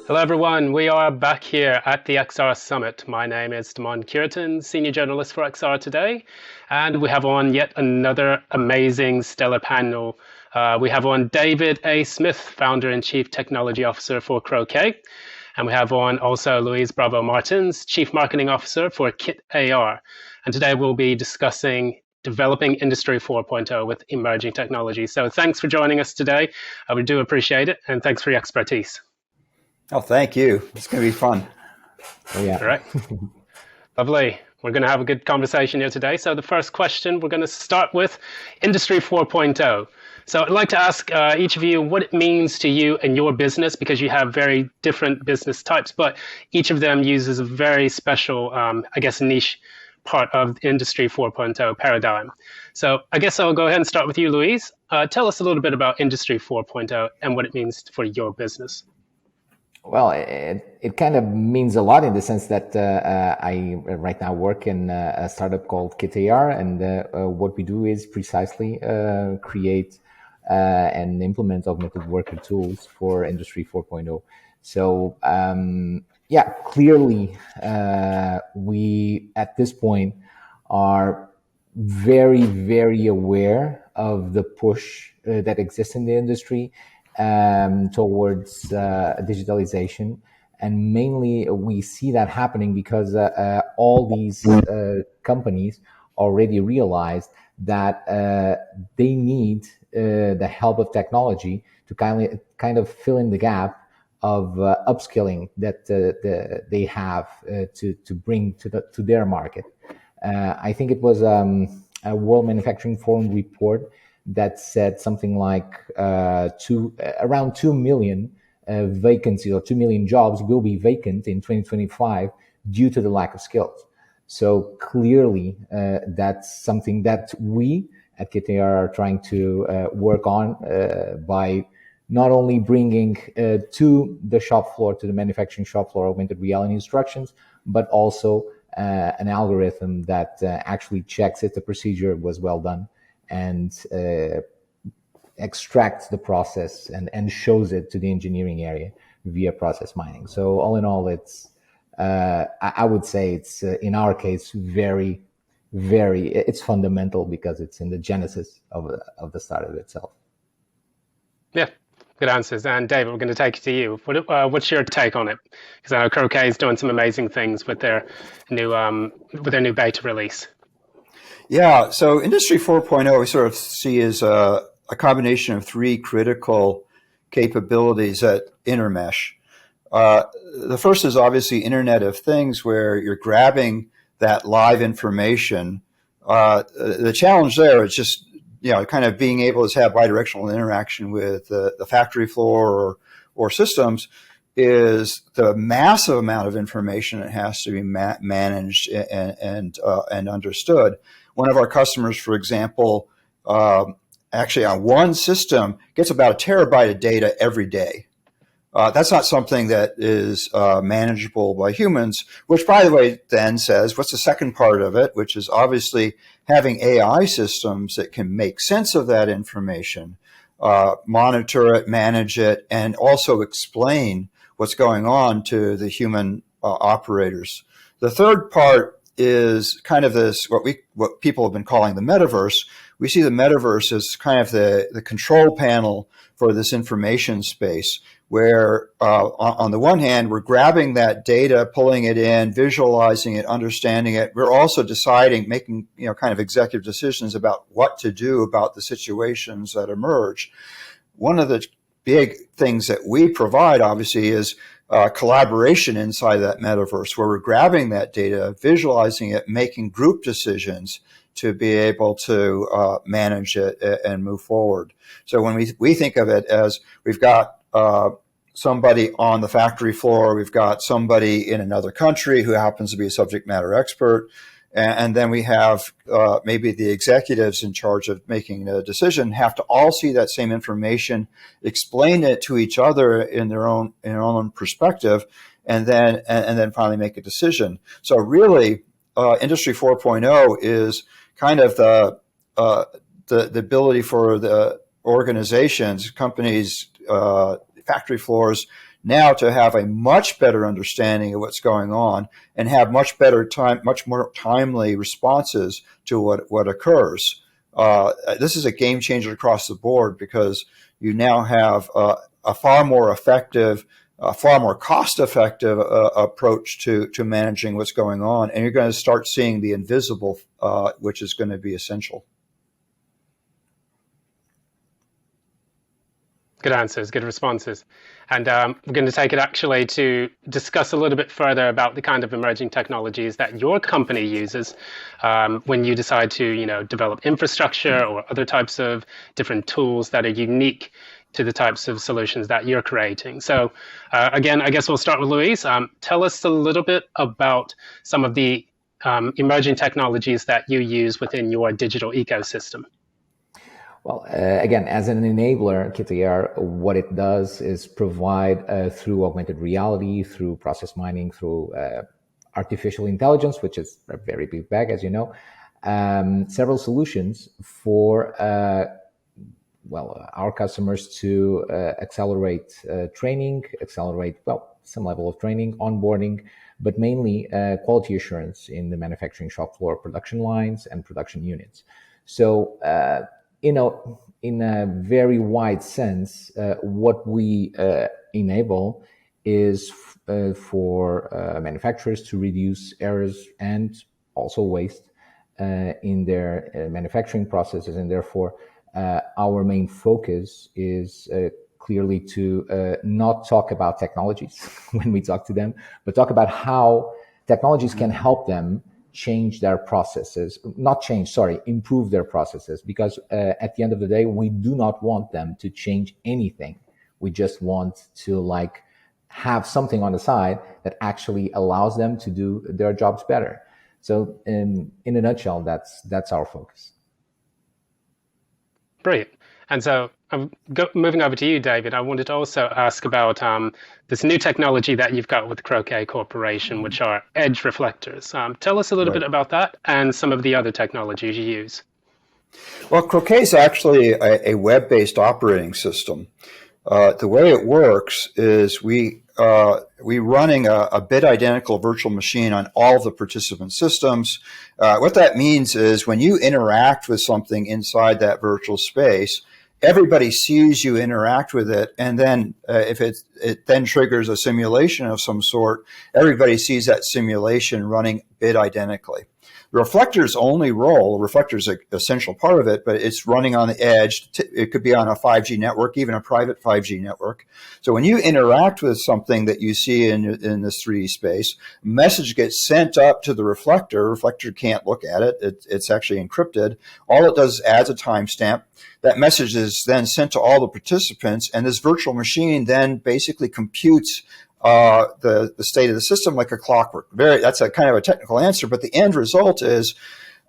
Hello, everyone. We are back here at the XR Summit. My name is Cureton, Senior Journalist for XR Today, and we have on yet another amazing stellar panel. We have on David A. Smith, Founder and Chief Technology Officer for Croquet, and we have on also Louise Bravo Martins, Chief Marketing Officer for KIT-AR. And today we'll be discussing developing Industry 4.0 with emerging technology. So thanks for joining us today. We do appreciate it, and thanks for your expertise. Oh, thank you. It's going to be fun. Oh, yeah. All right. Lovely. We're going to have a good conversation here today. So the first question, we're going to start with Industry 4.0. So I'd like to ask each of you what it means to you and your business, because you have very different business types, but each of them uses a very special, niche part of the Industry 4.0 paradigm. So I guess I'll go ahead and start with you, Louise. Tell us a little bit about Industry 4.0 and what it means for your business. Well, it kind of means a lot in the sense that I right now work in a startup called KIT-AR, and what we do is precisely create and implement augmented worker tools for Industry 4.0. So, clearly, we at this point are very, very aware of the push that exists in the industry towards digitalization. And mainly we see that happening because all these companies already realized that they need the help of technology to kind of fill in the gap of upskilling that they have to bring to their market. I think it was a World Manufacturing Forum report that said something like around 2 million vacancies or 2 million jobs will be vacant in 2025 due to the lack of skills. So clearly, that's something that we at KIT-AR are trying to work on by not only bringing to the shop floor, to the manufacturing shop floor, augmented reality instructions, but also an algorithm that actually checks if the procedure was well done and extracts the process and shows it to the engineering area via process mining. So all in all, it's I would say it's in our case very, very it's fundamental because it's in the genesis of the startup itself. Yeah, good answers. And David, we're going to take it to you. What's your take on it? Because I know Croquet is doing some amazing things with their new beta release. Yeah, so Industry 4.0 we sort of see as a combination of three critical capabilities that intermesh. The first is obviously Internet of Things, where you're grabbing that live information. The challenge there is just kind of being able to have bidirectional interaction with the factory floor or systems, is the massive amount of information that has to be managed and understood. One of our customers, for example, actually on one system gets about 1 terabyte of data every day. That's not something that is manageable by humans, which, by the way, then says, what's the second part of it, which is obviously having AI systems that can make sense of that information, monitor it, manage it, and also explain what's going on to the human operators. The third part is kind of this, what people have been calling the metaverse. We see the metaverse as kind of the control panel for this information space, where on the one hand, we're grabbing that data, pulling it in, visualizing it, understanding it. We're also making kind of executive decisions about what to do about the situations that emerge. One of the big things that we provide, obviously, is collaboration inside that metaverse, where we're grabbing that data, visualizing it, making group decisions to be able to manage it and move forward. So when we think of it as we've got somebody on the factory floor, we've got somebody in another country who happens to be a subject matter expert, and then we have maybe the executives in charge of making a decision have to all see that same information, explain it to each other in their own perspective, and then finally make a decision. So really, Industry 4.0 is kind of the ability for the organizations, companies, factory floors now to have a much better understanding of what's going on and have much more timely responses to what occurs. This is a game changer across the board because you now have a far more effective, far more cost-effective approach to managing what's going on, and you're going to start seeing the invisible, which is going to be essential. Good answers, good responses. And we're going to take it actually to discuss a little bit further about the kind of emerging technologies that your company uses when you decide to, develop infrastructure or other types of different tools that are unique to the types of solutions that you're creating. So again, I guess we'll start with Louise. Tell us a little bit about some of the emerging technologies that you use within your digital ecosystem. Well, again, as an enabler, KIT-AR, what it does is provide through augmented reality, through process mining, through artificial intelligence, which is a very big bag, as you know, several solutions for our customers to accelerate training, some level of training, onboarding, but mainly quality assurance in the manufacturing shop floor production lines and production units. So, in a very wide sense, what we enable is for manufacturers to reduce errors and also waste in their manufacturing processes, and therefore our main focus is clearly to not talk about technologies when we talk to them, but talk about how technologies can help them change their processes, improve their processes, because at the end of the day, we do not want them to change anything. We just want to have something on the side that actually allows them to do their jobs better. So in a nutshell, that's our focus. Brilliant. And so moving over to you, David, I wanted to also ask about this new technology that you've got with Croquet Corporation, which are edge reflectors. Tell us a little bit about that and some of the other technologies you use. Well, Croquet is actually a web-based operating system. The way it works is we running a bit identical virtual machine on all of the participant systems. What that means is when you interact with something inside that virtual space, everybody sees you interact with it, and then if it then triggers a simulation of some sort, everybody sees that simulation running bit identically. Reflector's only role, reflector's an essential part of it, but it's running on the edge. It could be on a 5G network, even a private 5G network. So when you interact with something that you see in this 3D space, message gets sent up to the reflector. Reflector can't look at it. It's actually encrypted. All it does is adds a timestamp. That message is then sent to all the participants, and this virtual machine then basically computes the state of the system like a clockwork. That's a kind of a technical answer, but the end result is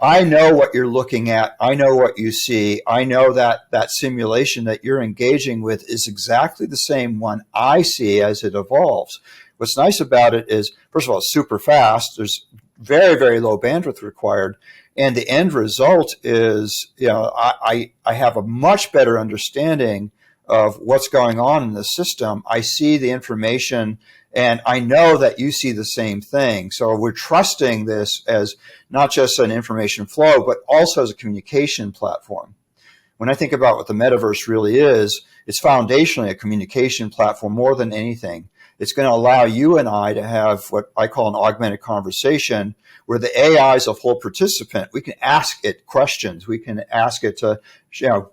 I know what you're looking at. I know what you see. I know that that simulation that you're engaging with is exactly the same one I see as it evolves. What's nice about it is, first of all, it's super fast. There's very, very low bandwidth required. And the end result is, I have a much better understanding of what's going on in the system. I see the information and I know that you see the same thing. So we're trusting this as not just an information flow, but also as a communication platform. When I think about what the metaverse really is, it's foundationally a communication platform more than anything. It's going to allow you and I to have what I call an augmented conversation where the AI is a full participant. We can ask it questions. We can ask it to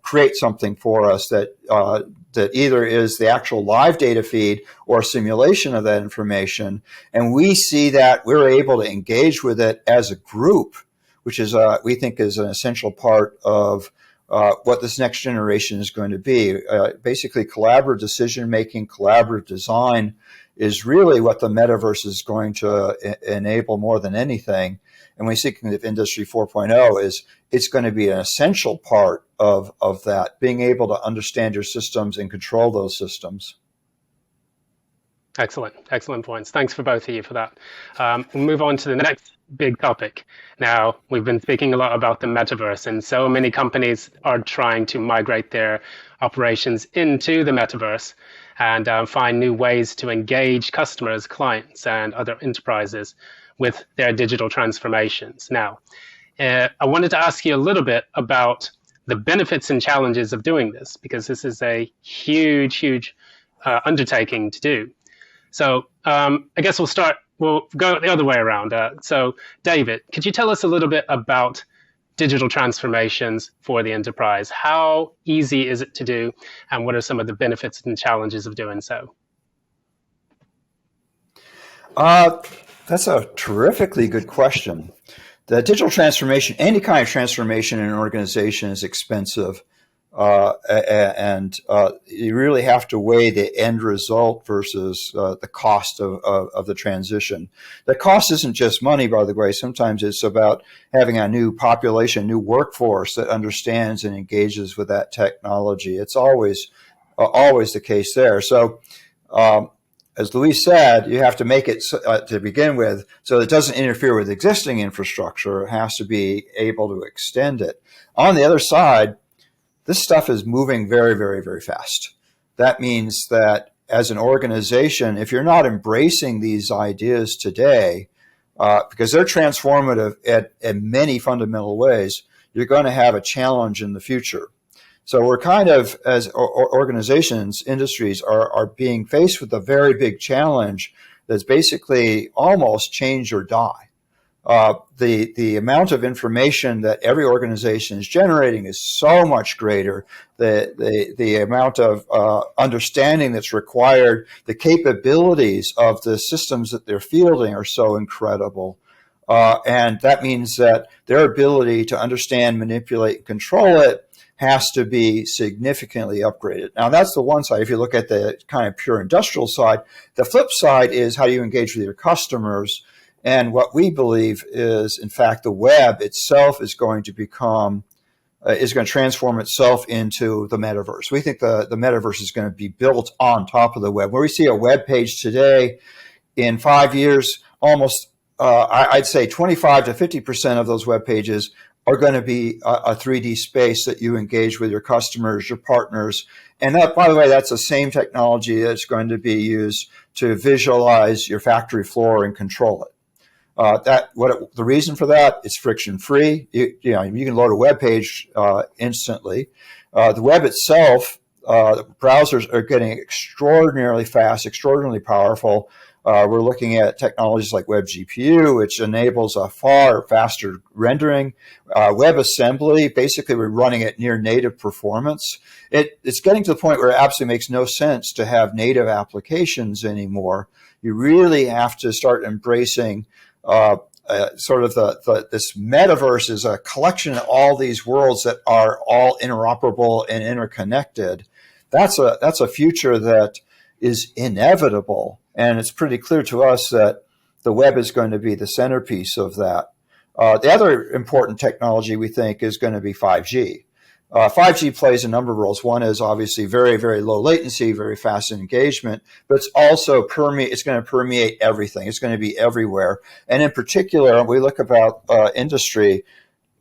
create something for us that either is the actual live data feed or a simulation of that information. And we see that we're able to engage with it as a group, which is we think is an essential part of what this next generation is going to be. Basically, collaborative decision-making, collaborative design is really what the metaverse is going to enable more than anything. And when we think of Industry 4.0 it's going to be an essential part of that, being able to understand your systems and control those systems. Excellent points. Thanks for both of you for that. We'll move on to the next big topic. Now, we've been speaking a lot about the metaverse, and so many companies are trying to migrate their operations into the metaverse. and find new ways to engage customers, clients, and other enterprises with their digital transformations. Now, I wanted to ask you a little bit about the benefits and challenges of doing this, because this is a huge undertaking to do. So I guess we'll go the other way around. So David, could you tell us a little bit about digital transformations for the enterprise? How easy is it to do, and what are some of the benefits and challenges of doing so? That's a terrifically good question. The digital transformation, any kind of transformation in an organization is expensive. And you really have to weigh the end result versus the cost of the transition. The cost isn't just money, by the way. Sometimes it's about having a new population, new workforce that understands and engages with that technology. It's always the case there. So, as Luis said, you have to make it to begin with so it doesn't interfere with existing infrastructure. It has to be able to extend it. On the other side, this stuff is moving very fast. That means that as an organization, if you're not embracing these ideas today, because they're transformative in many fundamental ways, you're going to have a challenge in the future. So we're kind of, as organizations, industries are being faced with a very big challenge that's basically almost change or die. The amount of information that every organization is generating is so much greater. The amount of understanding that's required, the capabilities of the systems that they're fielding are so incredible. And that means that their ability to understand, manipulate, and control it has to be significantly upgraded. Now, that's the one side. If you look at the kind of pure industrial side, the flip side is how do you engage with your customers? And what we believe is, in fact, the web itself is going to transform itself into the metaverse. We think the metaverse is going to be built on top of the web. Where we see a web page today, in 5 years, almost, I'd say 25 to 50% of those web pages are going to be a 3D space that you engage with your customers, your partners. And that, by the way, that's the same technology that's going to be used to visualize your factory floor and control it. The reason for that is friction free. You can load a web page instantly. The web itself, the browsers are getting extraordinarily fast, extraordinarily powerful. We're looking at technologies like WebGPU, which enables a far faster rendering. WebAssembly, basically we're running at near native performance. It's getting to the point where it absolutely makes no sense to have native applications anymore. You really have to start embracing sort of this metaverse is a collection of all these worlds that are all interoperable and interconnected. That's a future that is inevitable. And it's pretty clear to us that the web is going to be the centerpiece of that. The other important technology we think is going to be 5G. 5G plays a number of roles. One is obviously very low latency, very fast engagement, but it's also it's going to permeate everything. It's going to be everywhere. And in particular, when we look about industry,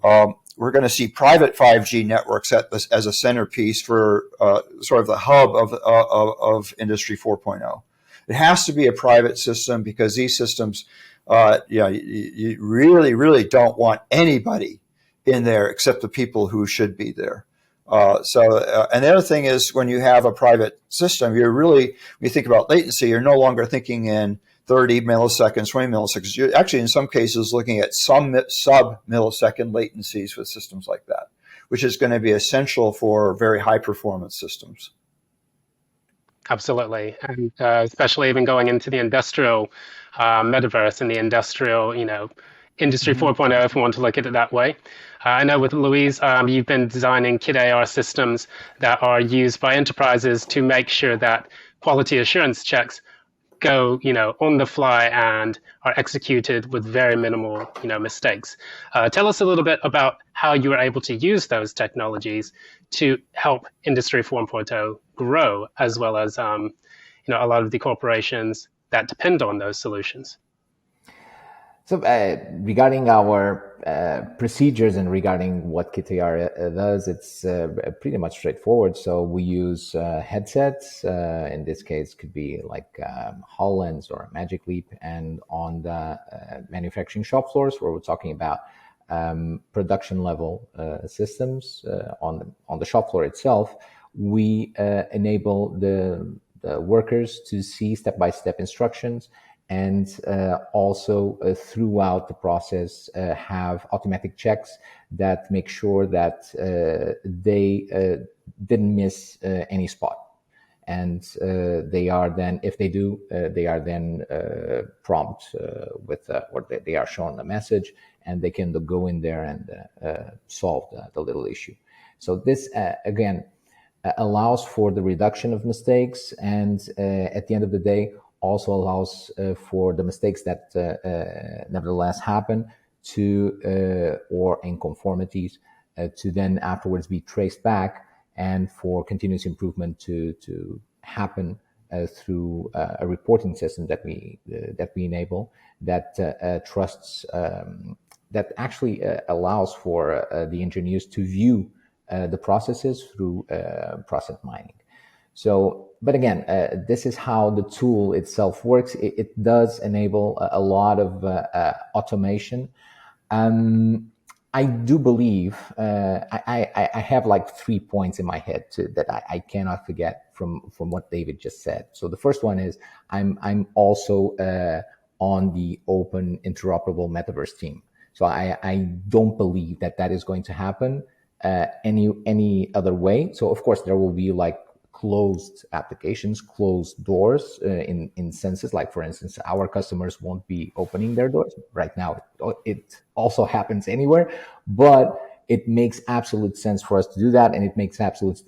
we're going to see private 5G networks as a centerpiece for sort of the hub of Industry 4.0. It has to be a private system because these systems, you really don't want anybody in there except the people who should be there. And the other thing is when you have a private system, when you think about latency, you're no longer thinking in 30 milliseconds, 20 milliseconds. You're actually, in some cases, looking at some sub-millisecond latencies with systems like that, which is going to be essential for very high-performance systems. Absolutely, and especially even going into the industrial metaverse and the industrial, Industry 4.0, if we want to look at it that way. I know with Louise, you've been designing KIT-AR systems that are used by enterprises to make sure that quality assurance checks go, on the fly and are executed with very minimal, mistakes. Tell us a little bit about how you were able to use those technologies to help Industry 4.0 grow, as well as, a lot of the corporations that depend on those solutions. So regarding our procedures and regarding what KIT-AR does, it's pretty much straightforward. So we use headsets. In this case, could be like HoloLens or Magic Leap. And on the manufacturing shop floors, where we're talking about production level systems on the shop floor itself, we enable the workers to see step-by-step instructions, and also throughout the process have automatic checks that make sure that they didn't miss any spot. And they are then, if they do, they are then prompt with, or they are shown a message, and they can go in there and solve the little issue. So this, again, allows for the reduction of mistakes, and at the end of the day, also allows for the mistakes that nevertheless happen to, or inconformities, to then afterwards be traced back, and for continuous improvement to happen through a reporting system that we enable, that trusts, that actually allows for the engineers to view the processes through process mining. So, but again, this is how the tool itself works. It does enable a lot of automation. I do believe I have like 3 points in my head that I cannot forget from what David just said. So the first one is I'm also on the open interoperable metaverse team. So I don't believe that is going to happen any other way. So of course there will be like closed applications, closed doors in senses. Like, for instance, our customers won't be opening their doors. Right now, it also happens anywhere, but it makes absolute sense for us to do that, and it makes absolute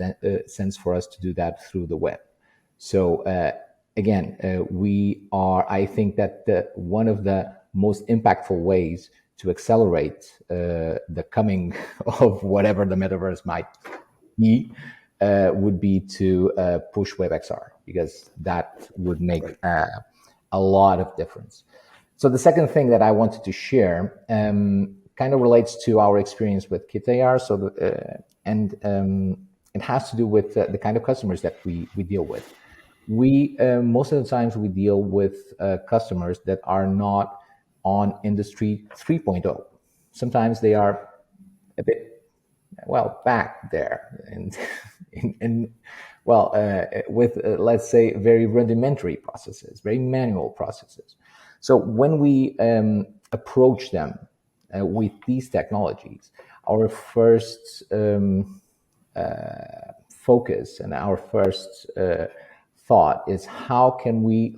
sense for us to do that through the web. So again, I think that one of the most impactful ways to accelerate the coming of whatever the metaverse might be would be to push WebXR, because that would make a lot of difference. So the second thing that I wanted to share kind of relates to our experience with KIT-AR. So it has to do with the kind of customers that we deal with. We most of the times we deal with customers that are not on Industry 3.0. Sometimes they are a bit back there, and with let's say very rudimentary processes, very manual processes. So when we approach them with these technologies, our first focus and our first thought is, how can we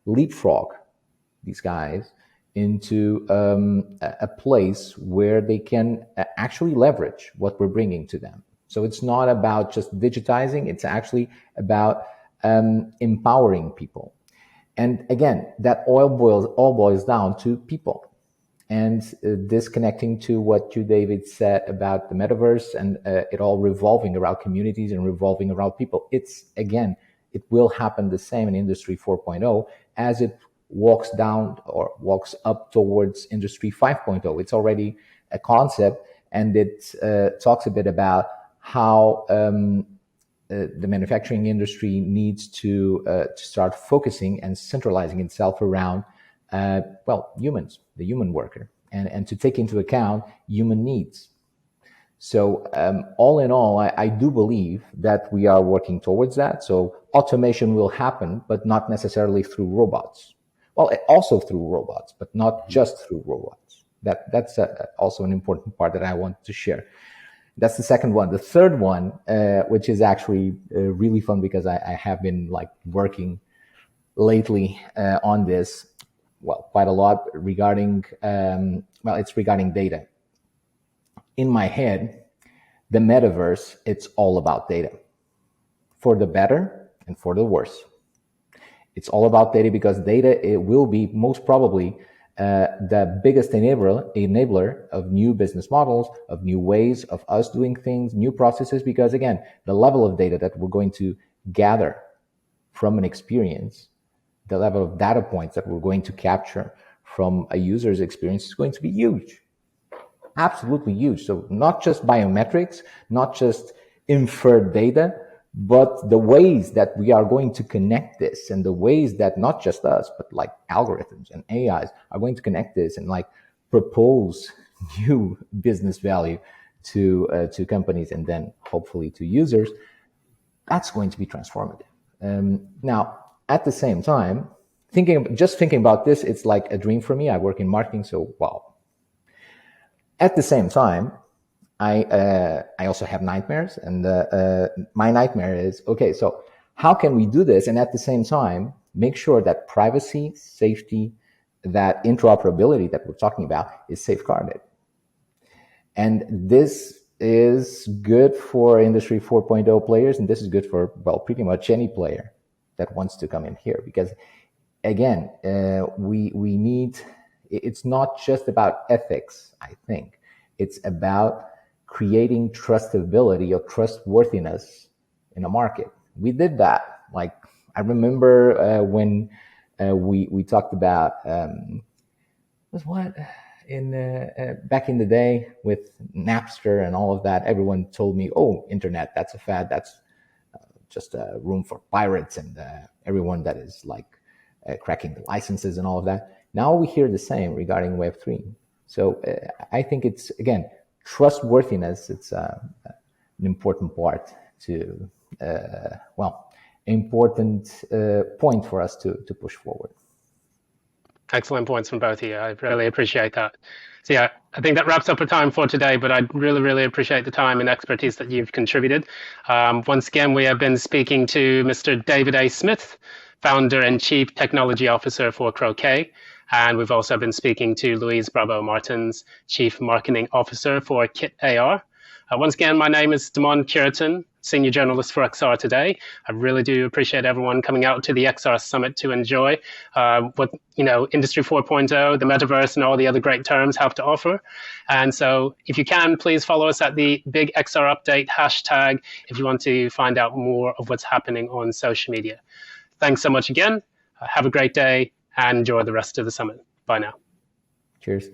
leapfrog these guys into a place where they can actually leverage what we're bringing to them. So it's not about just digitizing, it's actually about empowering people. And again, that all boils down to people. And this connecting to what you, David, said about the metaverse and it all revolving around communities and revolving around people. It's, again, it will happen the same in Industry 4.0 as it walks down or walks up towards Industry 5.0. It's already a concept, and it talks a bit about how the manufacturing industry needs to start focusing and centralizing itself around humans, the human worker, and to take into account human needs. So all in all, I do believe that we are working towards that. So automation will happen, but not necessarily through robots. Well, also through robots, but not just through robots. That's also an important part that I want to share. That's the second one. The third one, which is actually really fun, because I have been working lately on this, quite a lot regarding, it's regarding data. In my head, the metaverse, it's all about data, for the better and for the worse. It's all about data, because data, it will be most probably the biggest enabler of new business models, of new ways of us doing things, new processes, because again, the level of data that we're going to gather from an experience, the level of data points that we're going to capture from a user's experience is going to be huge. Absolutely huge. So not just biometrics, not just inferred data, but the ways that we are going to connect this, and the ways that not just us, but like algorithms and AIs are going to connect this and like propose new business value to companies and then hopefully to users. That's going to be transformative. Now, at the same time, thinking about this, it's like a dream for me. I work in marketing, so wow. At the same time, I also have nightmares, and my nightmare is, okay, so how can we do this and at the same time make sure that privacy, safety, that interoperability that we're talking about is safeguarded? And this is good for Industry 4.0 players, and this is good for, well, pretty much any player that wants to come in here, because again, we need, it's not just about ethics, I think. It's about creating trustability or trustworthiness in a market. We did that. Like, I remember when we talked about, was what? Back in the day with Napster and all of that, everyone told me, oh, internet, that's a fad. That's just a room for pirates and everyone that is like cracking the licenses and all of that. Now we hear the same regarding Web3. So I think it's, again, trustworthiness. It's an important part to, important point for us to push forward. Excellent points from both of you. I really appreciate that. So yeah, I think that wraps up our time for today, but I really, really appreciate the time and expertise that you've contributed. Once again, we have been speaking to Mr. David A. Smith, founder and chief technology officer for Croquet. And we've also been speaking to Louise Bravo Martins, chief marketing officer for KIT-AR. Once again, my name is Damon Cureton, senior journalist for XR Today. I really do appreciate everyone coming out to the XR Summit to enjoy what Industry 4.0, the metaverse, and all the other great terms have to offer. And so if you can, please follow us at the Big XR Update hashtag if you want to find out more of what's happening on social media. Thanks so much again. Have a great day and enjoy the rest of the summit. Bye now. Cheers.